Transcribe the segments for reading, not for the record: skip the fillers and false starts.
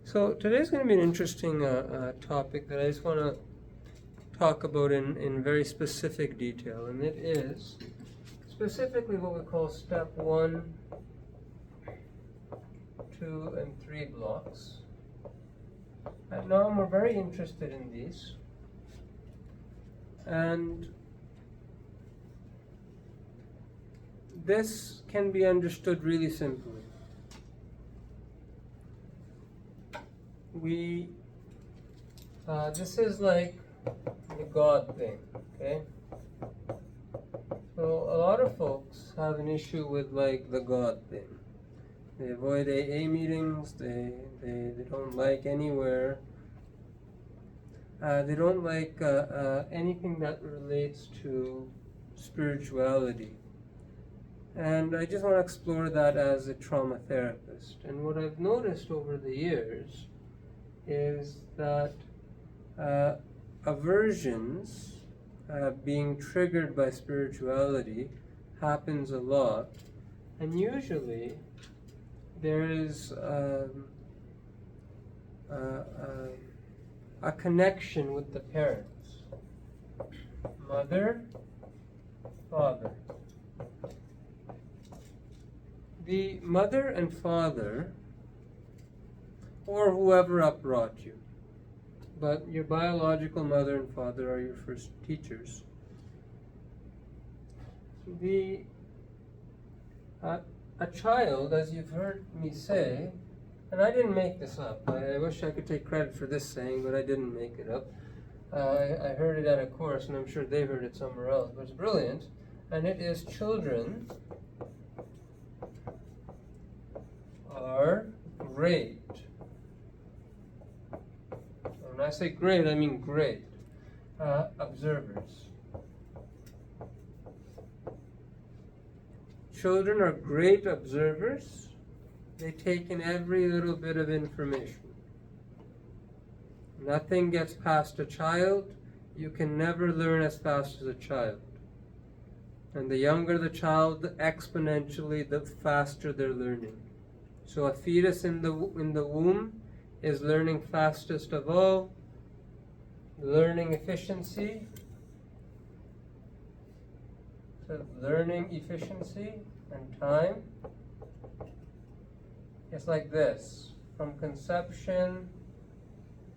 So today's going to be an interesting topic that I just want to talk about in very specific detail, and it is specifically what we call step 1, 2, and 3 blocks. At NOM we're very interested in these, and this can be understood really simply. This is like the God thing, okay? So a lot of folks have an issue with like the God thing. They avoid AA meetings, they don't like anywhere. They don't like anything that relates to spirituality. And I just want to explore that as a trauma therapist. And what I've noticed over the years is that aversions being triggered by spirituality happens a lot, and usually there is a connection with the parents, mother, father. The mother and father, or whoever upbrought you, but your biological mother and father are your first teachers. A child, as you've heard me say, and I didn't make this up. I wish I could take credit for this saying, but I didn't make it up. I heard it at a course, and I'm sure they heard it somewhere else, but it's brilliant. And it is: children are great. When I say great, I mean great observers. Children are great observers. They take in every little bit of information. Nothing gets past a child. You can never learn as fast as a child. And the younger the child, exponentially, the faster they're learning. So a fetus in the womb is learning fastest of all. Learning efficiency. So learning efficiency and time. It's like this, from conception,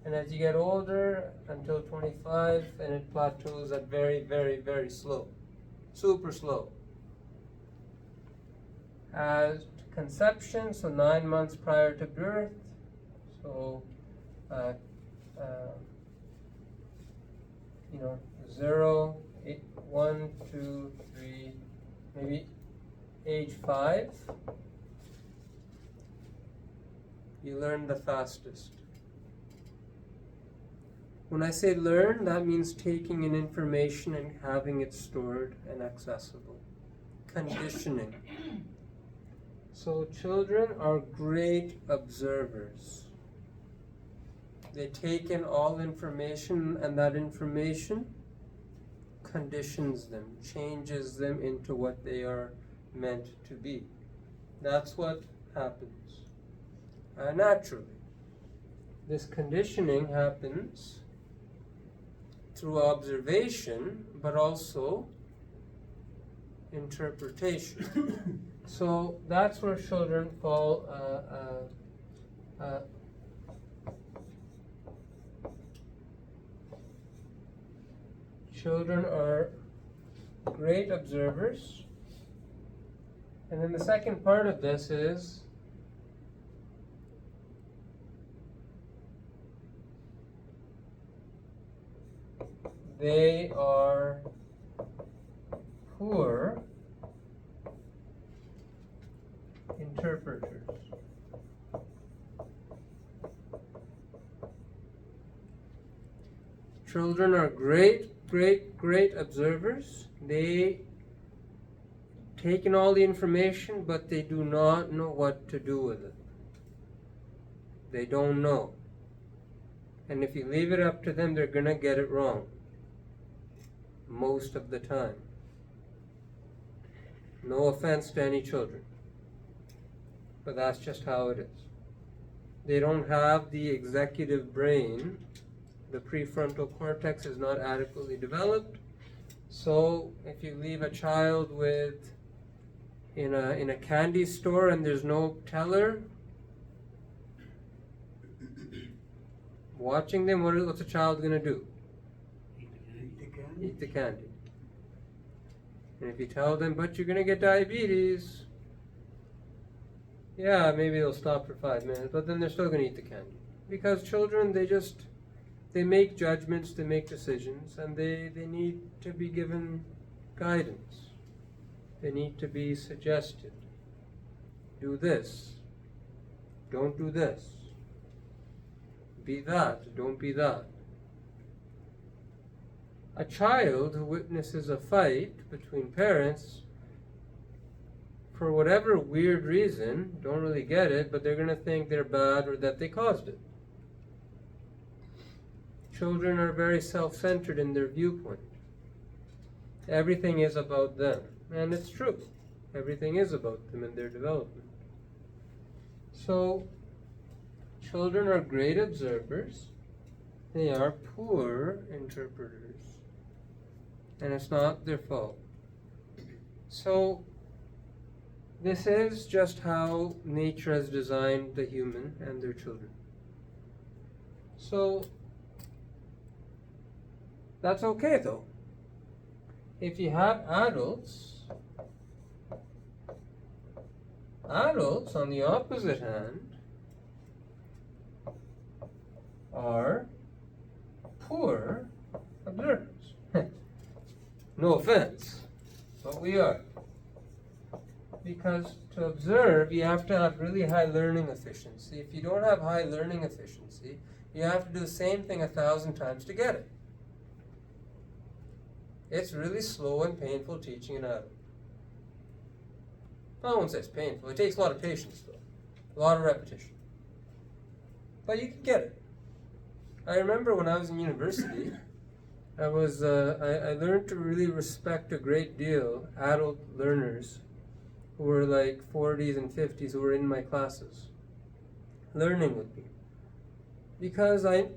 and as you get older until 25, and it plateaus at very, very, very slow, super slow. As conception, so 9 months prior to birth, so 0, 8, 1, 2, 3, maybe age 5, you learn the fastest. When I say learn, that means taking in information and having it stored and accessible. Conditioning. So children are great observers. They take in all information, and that information conditions them, changes them into what they are meant to be. That's what happens naturally. This conditioning happens through observation, but also interpretation. So that's where children fall. Children are great observers. And then the second part of this is they are poor interpreters. Children are great observers. They take in all the information, but they do not know what to do with it. They don't know. And if you leave it up to them, they're going to get it wrong. Most of the time. No offense to any children. But that's just how it is. They don't have the executive brain. The prefrontal cortex is not adequately developed. So if you leave a child in a candy store and there's no teller, watching them, what's a child going to do? Eat the candy. And if you tell them, but you're going to get diabetes, yeah, maybe they'll stop for 5 minutes, but then they're still going to eat the candy. Because children, they make judgments, they make decisions, and they need to be given guidance. They need to be suggested. Do this. Don't do this. Be that. Don't be that. A child who witnesses a fight between parents, for whatever weird reason, don't really get it, but they're going to think they're bad or that they caused it. Children are very self-centered in their viewpoint. Everything is about them. And it's true. Everything is about them and their development. So, children are great observers. They are poor interpreters. And it's not their fault. So, this is just how nature has designed the human and their children. So, that's okay though. If you have adults on the opposite hand are poor observers. No offense, but we are. Because to observe, you have to have really high learning efficiency. If you don't have high learning efficiency, you have to do the same thing 1,000 times to get it. It's really slow and painful teaching an adult. I won't say it's painful. It takes a lot of patience, though. A lot of repetition. But you can get it. I remember when I was in university, I learned to really respect a great deal adult learners who were like 40s and 50s who were in my classes, learning with me. Because I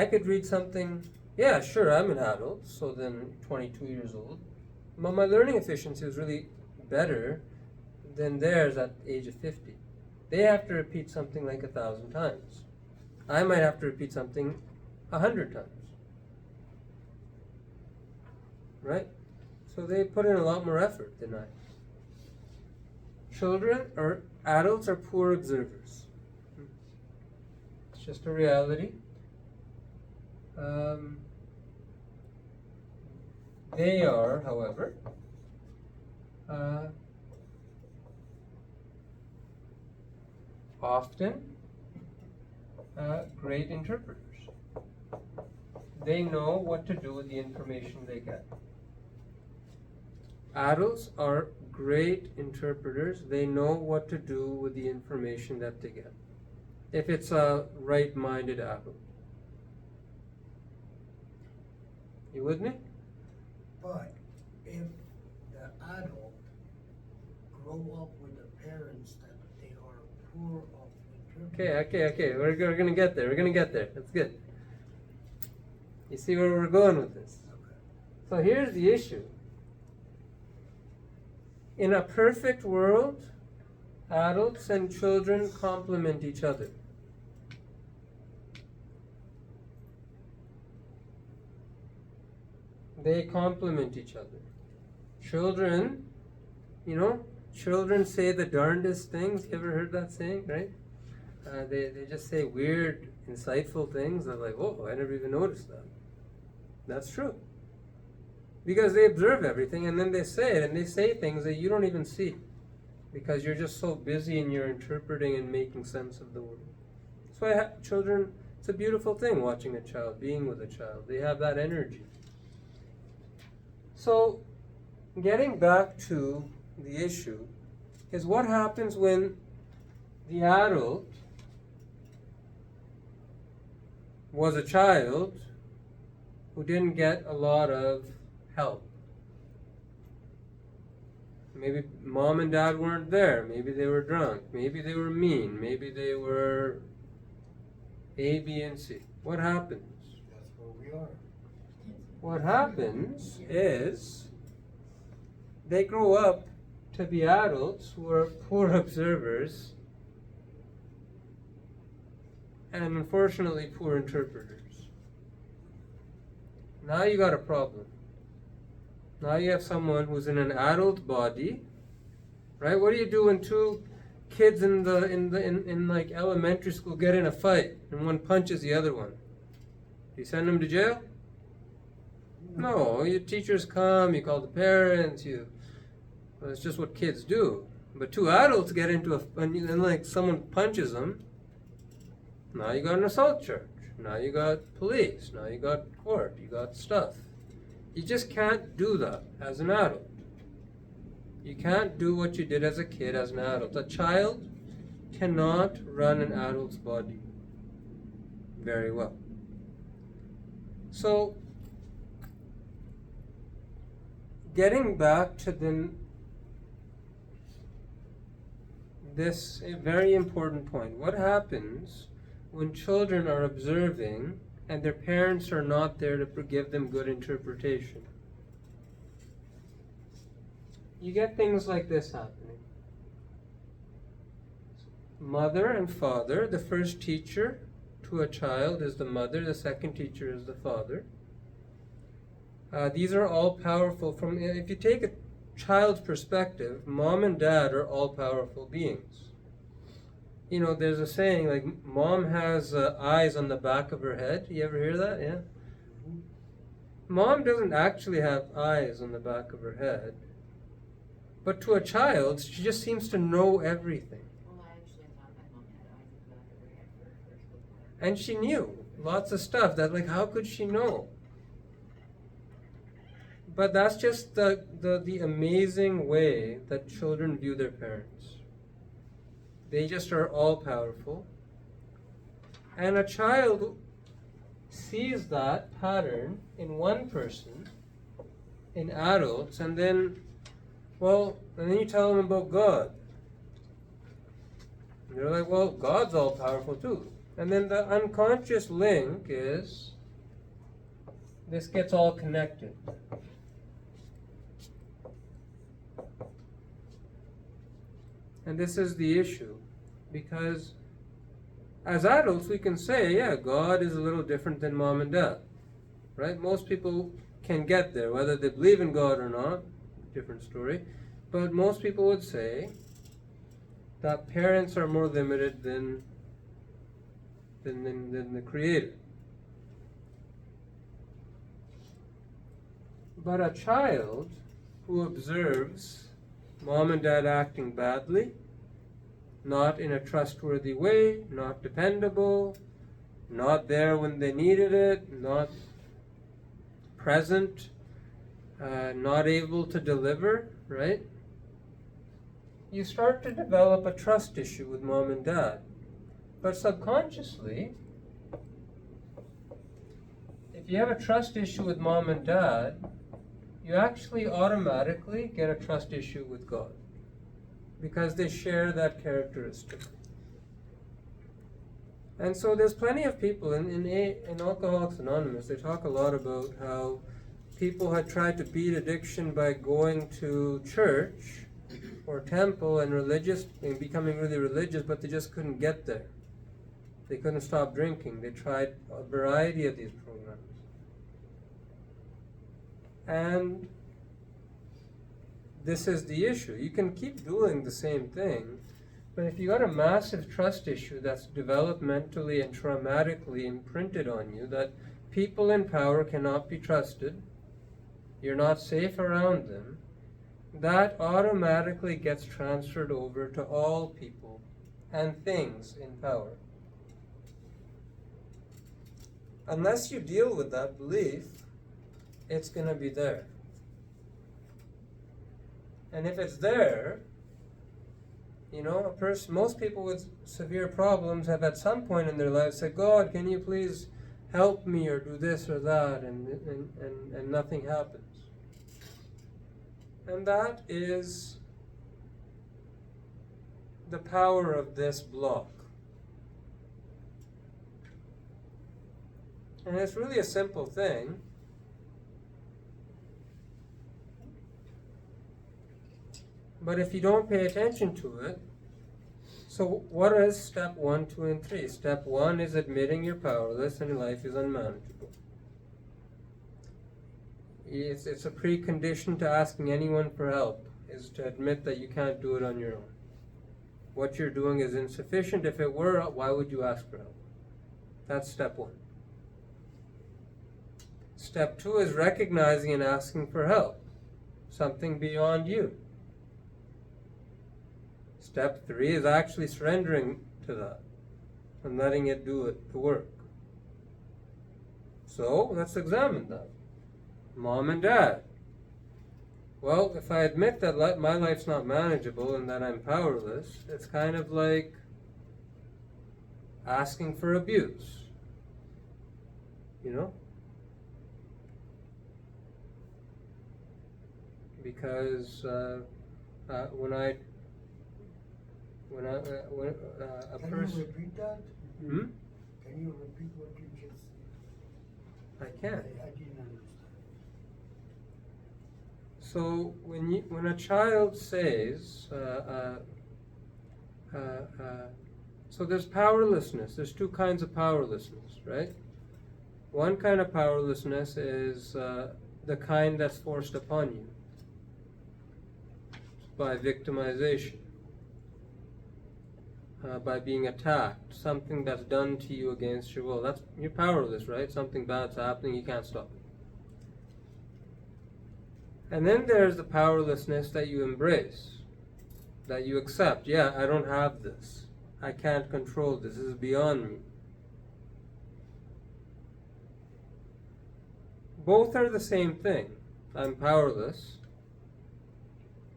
could read something, yeah, sure, I'm an adult, so then 22 years old, but my learning efficiency was really better than theirs at the age of 50. They have to repeat something like 1,000 times. I might have to repeat something 100 times. Right? So they put in a lot more effort than I. Adults are poor observers. It's just a reality. They are, however, often great interpreters. They know what to do with the information they get. Adults are great interpreters. They know what to do with the information that they get. If it's a right-minded adult. You with me? But if the adult grow up with the parents that they are poor of interpretation. Okay. We're gonna get there. That's good. You see where we're going with this? Okay. So here's the issue. In a perfect world, adults and children complement each other. They complement each other. Children say the darndest things. You ever heard that saying, right? They just say weird, insightful things. They're like, oh, I never even noticed that. That's true. Because they observe everything and then they say it, and they say things that you don't even see. Because you're just so busy and you're interpreting and making sense of the world. That's why children, it's a beautiful thing watching a child, being with a child. They have that energy. So, getting back to the issue is what happens when the adult was a child who didn't get a lot of help. Maybe mom and dad weren't there. Maybe they were drunk. Maybe they were mean. Maybe they were A, B, and C. What happens? That's where we are. What happens is they grow up to be adults who are poor observers and unfortunately poor interpreters. Now you got a problem. Now you have someone who's in an adult body, right? What do you do when two kids in like elementary school get in a fight and one punches the other one? Do you send them to jail? No, your teachers come, you call the parents, well, it's just what kids do. But two adults get into and like someone punches them. Now you got an assault charge. Now you got police. Now you got court. You got stuff. You just can't do that as an adult. You can't do what you did as a kid as an adult. A child cannot run an adult's body very well. So, getting back to this very important point. What happens when children are observing and their parents are not there to give them good interpretation? You get things like this happening. Mother and father, the first teacher to a child is the mother, the second teacher is the father. These are all powerful. If you take a child's perspective, mom and dad are all powerful beings. You know, there's a saying like, mom has eyes on the back of her head. You ever hear that? Yeah? Mom doesn't actually have eyes on the back of her head. But to a child, she just seems to know everything. Well, I actually thought my mom had eyes at the back of her head for her first book. And she knew lots of stuff that, like, how could she know? But that's just the amazing way that children view their parents. They just are all powerful. And a child sees that pattern in one person, in adults, and then you tell them about God. And they're like, well, God's all powerful too. And then the unconscious link is, this gets all connected. And this is the issue, because as adults we can say, yeah, God is a little different than mom and dad, right? Most people can get there, whether they believe in God or not, different story. But most people would say that parents are more limited than the Creator. But a child who observes mom and dad acting badly, not in a trustworthy way, not dependable, not there when they needed it, not present, not able to deliver, right? You start to develop a trust issue with mom and dad. But subconsciously, if you have a trust issue with mom and dad, you actually automatically get a trust issue with God, because they share that characteristic. And so there's plenty of people in Alcoholics Anonymous, they talk a lot about how people had tried to beat addiction by going to church or temple and becoming really religious, but they just couldn't get there. They couldn't stop drinking. They tried a variety of these programs. And this is the issue. You can keep doing the same thing, but if you got a massive trust issue that's developmentally and traumatically imprinted on you, that people in power cannot be trusted, you're not safe around them, that automatically gets transferred over to all people and things in power. Unless you deal with that belief, it's going to be there. And if it's there, you know, most people with severe problems have at some point in their lives said, God, can you please help me or do this or that, and nothing happens. And that is the power of this block? And it's really a simple thing. But if you don't pay attention to it, so what is step 1, 2, and 3? Step 1 is admitting you're powerless and life is unmanageable. It's a precondition to asking anyone for help, is to admit that you can't do it on your own. What you're doing is insufficient. If it were, why would you ask for help? That's step 1. Step 2 is recognizing and asking for help, something beyond you. Step 3 is actually surrendering to that and letting it do the work. So let's examine that. Mom and Dad. Well, if I admit that my life's not manageable and that I'm powerless, it's kind of like asking for abuse. You know? Because when a Can person... you repeat that? Hmm? Can you repeat what you just said? I can. I didn't understand. So when a child says, so there's powerlessness. There's two kinds of powerlessness, right? One kind of powerlessness is the kind that's forced upon you by victimization, by being attacked, something that's done to you against your will. You're powerless, right? Something bad's happening, you can't stop it. And then there's the powerlessness that you embrace, that you accept. Yeah, I don't have this. I can't control this. This is beyond me. Both are the same thing. I'm powerless.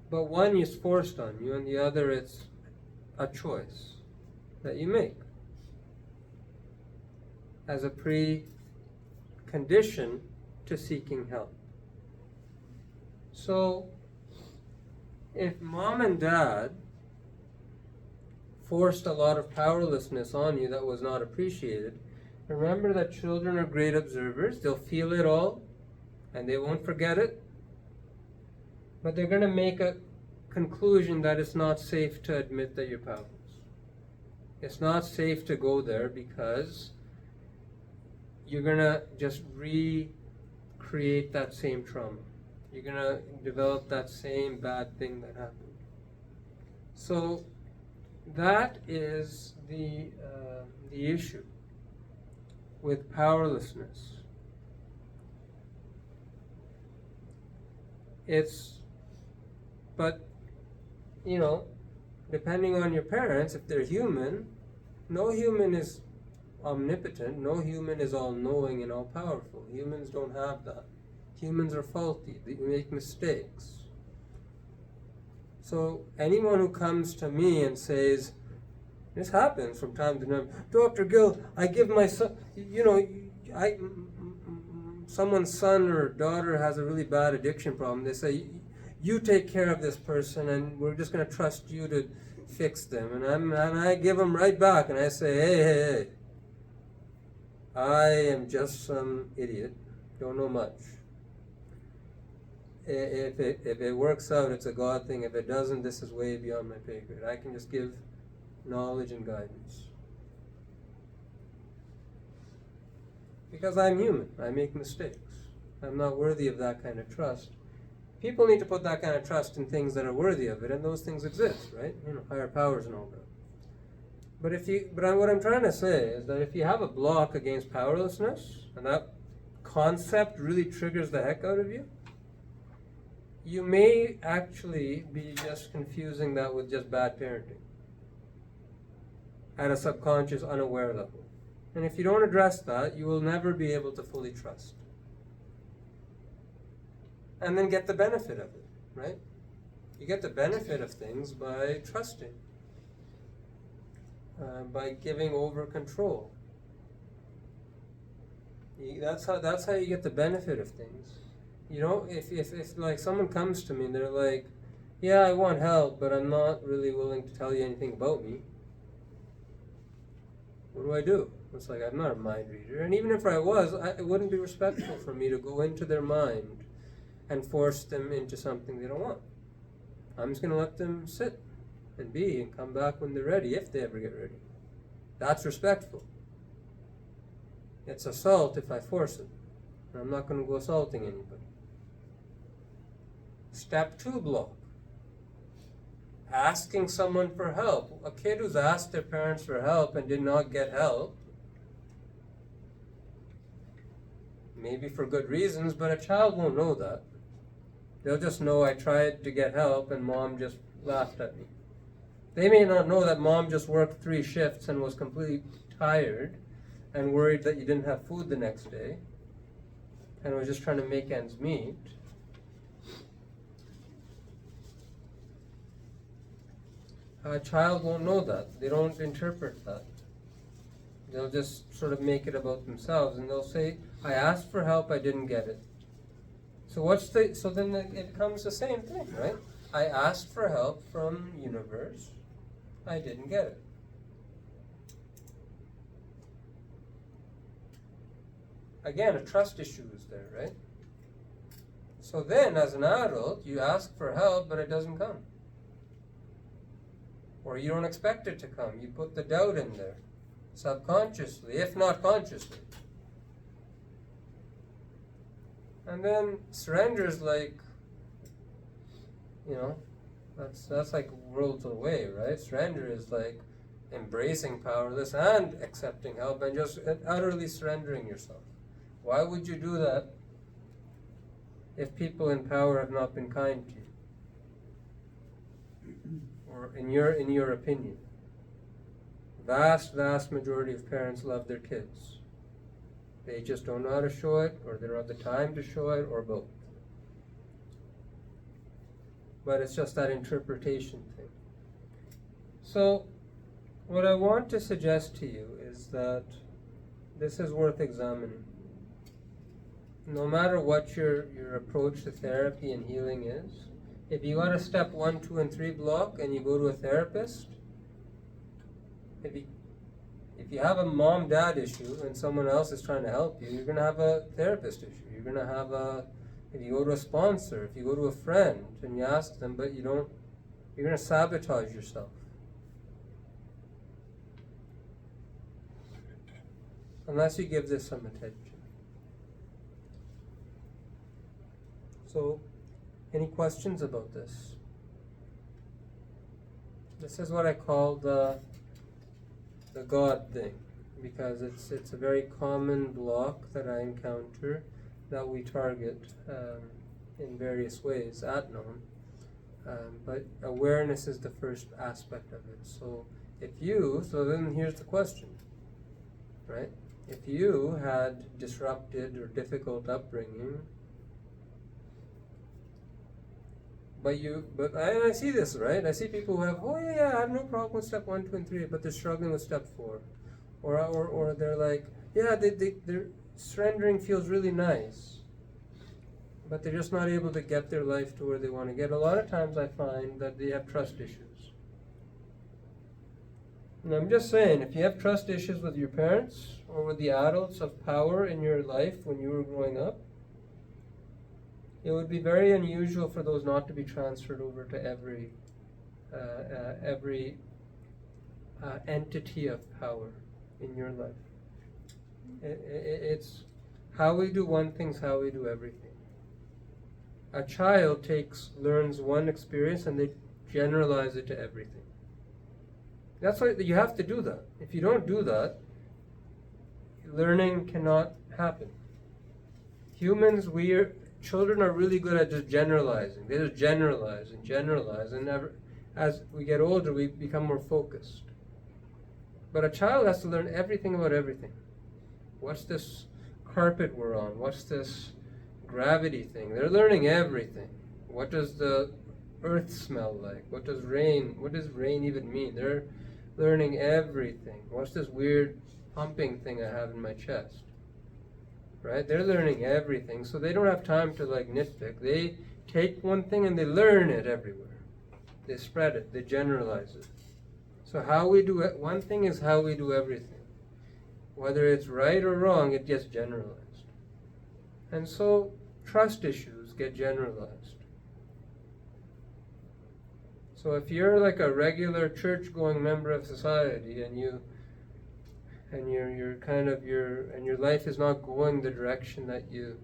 But one is forced on you, and the other it's a choice that you make as a precondition to seeking help. So, if mom and dad forced a lot of powerlessness on you that was not appreciated, remember that children are great observers. They'll feel it all, and they won't forget it. But they're going to make a conclusion that it's not safe to admit that you're powerless. It's not safe to go there because you're going to just recreate that same trauma. You're going to develop that same bad thing that happened. So that is the issue with powerlessness. But, you know, depending on your parents, if they're human, no human is omnipotent, no human is all-knowing and all-powerful. Humans don't have that. Humans are faulty, they make mistakes. So anyone who comes to me and says, this happens from time to time, Dr. Gill, I give my son, someone's son or daughter has a really bad addiction problem. They say, you take care of this person and we're just going to trust you to fix them. And I give them right back and I say, hey, I am just some idiot, don't know much. If it works out, it's a God thing. If it doesn't, this is way beyond my pay grade. I can just give knowledge and guidance. Because I'm human. I make mistakes. I'm not worthy of that kind of trust. People need to put that kind of trust in things that are worthy of it, and those things exist, right? Higher powers and all that. But what I'm trying to say is that if you have a block against powerlessness, and that concept really triggers the heck out of you, you may actually be just confusing that with just bad parenting at a subconscious, unaware level. And if you don't address that, you will never be able to fully trust. And then get the benefit of it, right? You get the benefit of things by trusting, by giving over control. That's how you get the benefit of things. If like someone comes to me and they're like, yeah, I want help, but I'm not really willing to tell you anything about me. What do I do? It's like, I'm not a mind reader. And even if I was, it wouldn't be respectful for me to go into their mind and force them into something they don't want. I'm just going to let them sit and be and come back when they're ready, if they ever get ready. That's respectful. It's assault if I force it. I'm not going to go assaulting anybody. Step 2 block. Asking someone for help. A kid who's asked their parents for help and did not get help, maybe for good reasons, but a child won't know that. They'll just know I tried to get help and mom just laughed at me. They may not know that mom just worked 3 shifts and was completely tired and worried that you didn't have food the next day and was just trying to make ends meet. A child won't know that. They don't interpret that. They'll just sort of make it about themselves, and they'll say, I asked for help, I didn't get it. So then it becomes the same thing, right? I asked for help from universe, I didn't get it. Again, a trust issue is there, right? So then, as an adult, you ask for help, but it doesn't come. Or you don't expect it to come. You put the doubt in there, subconsciously, if not consciously. And then surrender is like, that's like worlds away, right? Surrender is like embracing powerless and accepting help and just utterly surrendering yourself. Why would you do that if people in power have not been kind to you? Or in your opinion? Vast majority of parents love their kids. They just don't know how to show it, or they don't have the time to show it, or both. But it's just that interpretation thing. So, what I want to suggest to you is that this is worth examining. No matter what your approach to therapy and healing is, if you got a step 1, 2, and 3 block and you go to a therapist, if you have a mom-dad issue and someone else is trying to help you, you're going to have a therapist issue. You're going to have if you go to a sponsor, if you go to a friend and you ask them, but you don't, you're going to sabotage yourself. Unless you give this some attention. So, any questions about this? This is what I call the God thing, because it's a very common block that I encounter that we target in various ways at known. But awareness is the first aspect of it. So then here's the question, right? If you had disrupted or difficult upbringing, but I see this, right? I see people who have, I have no problem with step 1, 2, and 3, but they're struggling with step 4. Or they're like, they're surrendering feels really nice, but they're just not able to get their life to where they want to get. A lot of times I find that they have trust issues. And I'm just saying, if you have trust issues with your parents or with the adults of power in your life when you were growing up, it would be very unusual for those not to be transferred over to every entity of power in your life. It's how we do one thing's how we do everything. A child learns one experience and they generalize it to everything. That's why you have to do that. If you don't do that, learning cannot happen. Children are really good at just generalizing. They just generalize, and as we get older, we become more focused. But a child has to learn everything about everything. What's this carpet we're on? What's this gravity thing? They're learning everything. What does the earth smell like? What does rain even mean? They're learning everything. What's this weird pumping thing I have in my chest? Right? They're learning everything, so they don't have time to nitpick. They take one thing and they learn it everywhere. They spread it, they generalize it. So how we do it, one thing is how we do everything. Whether it's right or wrong, it gets generalized. And so trust issues get generalized. So if you're like a regular church-going member of society and your life is not going the direction that you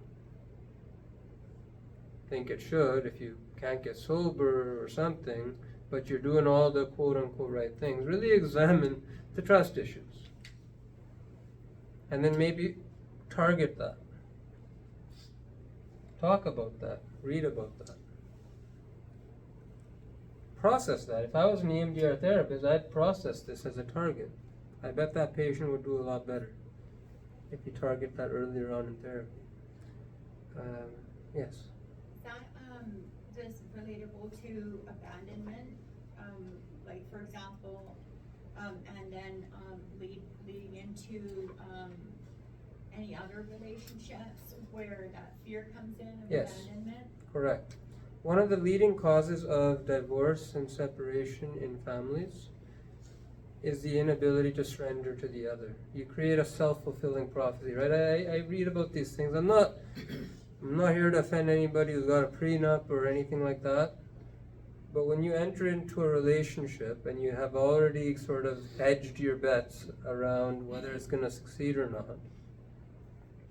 think it should, if you can't get sober or something, but you're doing all the quote-unquote right things, really examine the trust issues. And then maybe target that. Talk about that. Read about that. Process that. If I was an EMDR therapist, I'd process this as a target. I bet that patient would do a lot better if you target that earlier on in therapy. Yes? Is that just relatable to abandonment? Like, for example, and then leading into any other relationships where that fear comes in of Yes. abandonment? Correct. One of the leading causes of divorce and separation in families is the inability to surrender to the other. You create a self-fulfilling prophecy, right? I read about these things. I'm not here to offend anybody who's got a prenup or anything like that. But when you enter into a relationship and you have already sort of hedged your bets around whether it's going to succeed or not,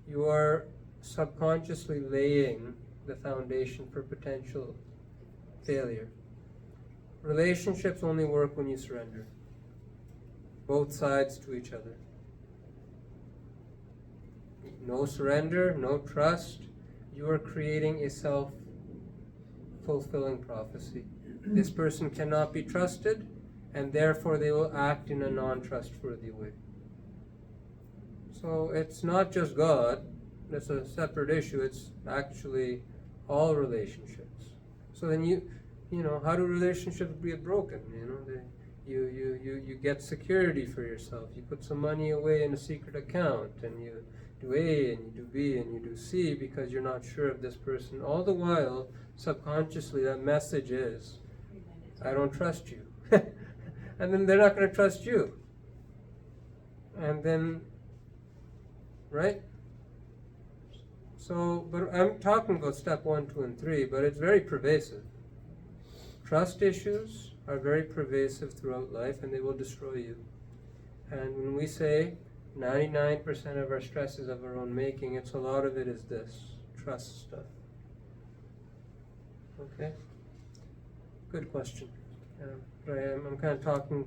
you are subconsciously laying the foundation for potential failure. Relationships only work when you surrender. Both sides to each other. No surrender, no trust. You are creating a self-fulfilling prophecy. This person cannot be trusted, and therefore they will act in a non-trustworthy way. So it's not just God. That's a separate issue. It's actually all relationships. So then you know, how do relationships get broken? You get security for yourself. You put some money away in a secret account, and you do A, and you do B, and you do C because you're not sure of this person. All the while, subconsciously, that message is, I don't trust you. And then they're not going to trust you. And then, right? So, but I'm talking about step 1, 2, and 3, but it's very pervasive. Trust issues are very pervasive throughout life, and they will destroy you. And when we say 99% of our stress is of our own making, it's a lot of it is this trust stuff. Okay? Good question. But I'm kind of talking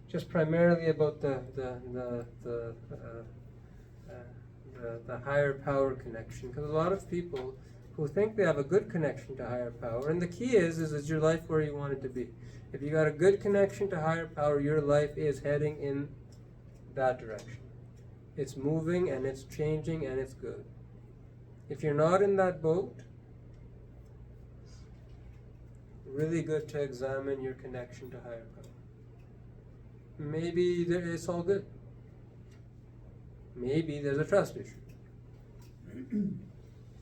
just primarily about the higher power connection, because a lot of people who think they have a good connection to higher power, and the key is your life where you want it to be? If you got a good connection to higher power, your life is heading in that direction. It's moving and it's changing and it's good. If you're not in that boat, really good to examine your connection to higher power. Maybe it's all good. Maybe there's a trust issue.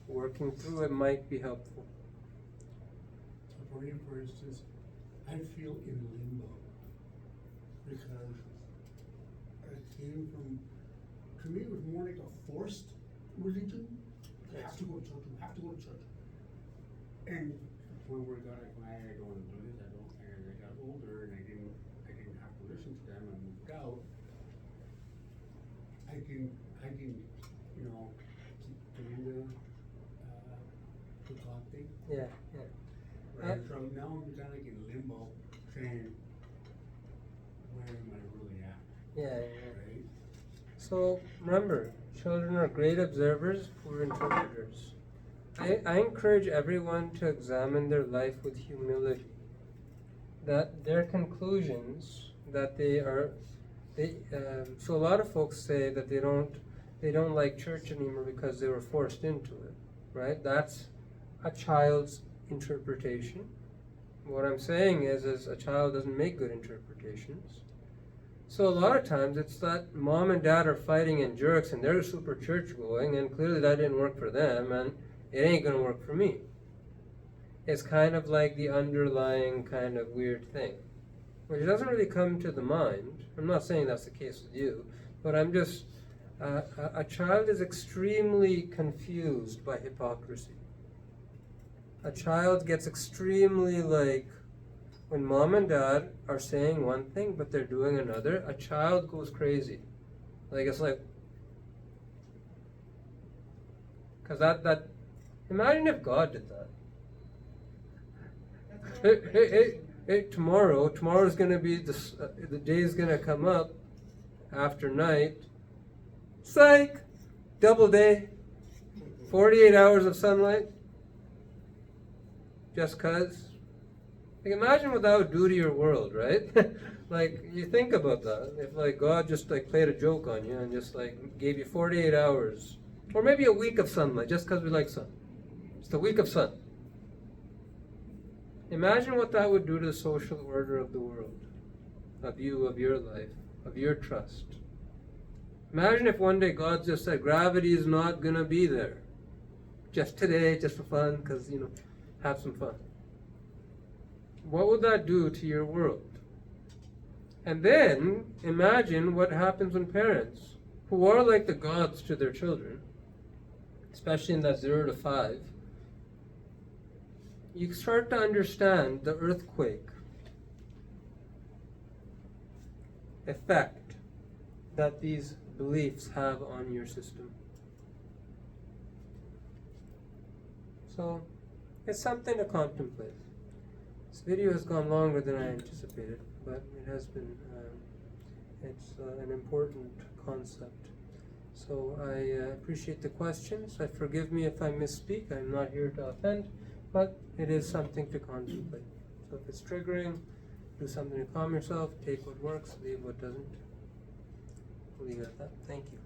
Working through it might be helpful. So for me, for instance, I feel in limbo because I came from, to me it was more like a forced religion. You have to go to church, you have to go to church. And when we got like, why I don't do this, I got older and I didn't have to listen to them and moved out. I can, you know, keep doing the God thing. Yeah. Right, so now I'm kind of like in limbo, saying, where am I really at? Yeah. Right? So remember, children are great observers, poor interpreters. I encourage everyone to examine their life with humility. That their conclusions that so a lot of folks say that they don't like church anymore because they were forced into it, right? That's a child's interpretation. What I'm saying is a child doesn't make good interpretations. So a lot of times it's that mom and dad are fighting in jerks and they're super church going, and clearly that didn't work for them, and it ain't gonna work for me. is kind of like the underlying kind of weird thing, which doesn't really come to the mind. I'm not saying that's the case with you, but I'm just, a child is extremely confused by hypocrisy. A child gets extremely like, when mom and dad are saying one thing but they're doing another, a child goes crazy. Like, it's like, because that, imagine if God did that. Hey, tomorrow's gonna be, the day's gonna come up after night. Psych! Double day. 48 hours of sunlight. Just cause. Like, imagine what that would do to your world, right? Like, you think about that. If like God just like played a joke on you and just like gave you 48 hours, or maybe a week of sunlight, just because we like sun. It's the week of sun. Imagine what that would do to the social order of the world, of you, of your life, of your trust. Imagine if one day God just said, gravity is not gonna be there. Just today, just for fun, because, have some fun. What would that do to your world? And then, imagine what happens when parents, who are like the gods to their children, especially in that 0 to 5, you start to understand the earthquake effect that these beliefs have on your system. So, it's something to contemplate. This video has gone longer than I anticipated, but it has been, it's an important concept. So I appreciate the questions. Forgive me if I misspeak. I'm not here to offend, but it is something to contemplate. So if it's triggering, do something to calm yourself, take what works, leave what doesn't. We'll leave it at that. Thank you.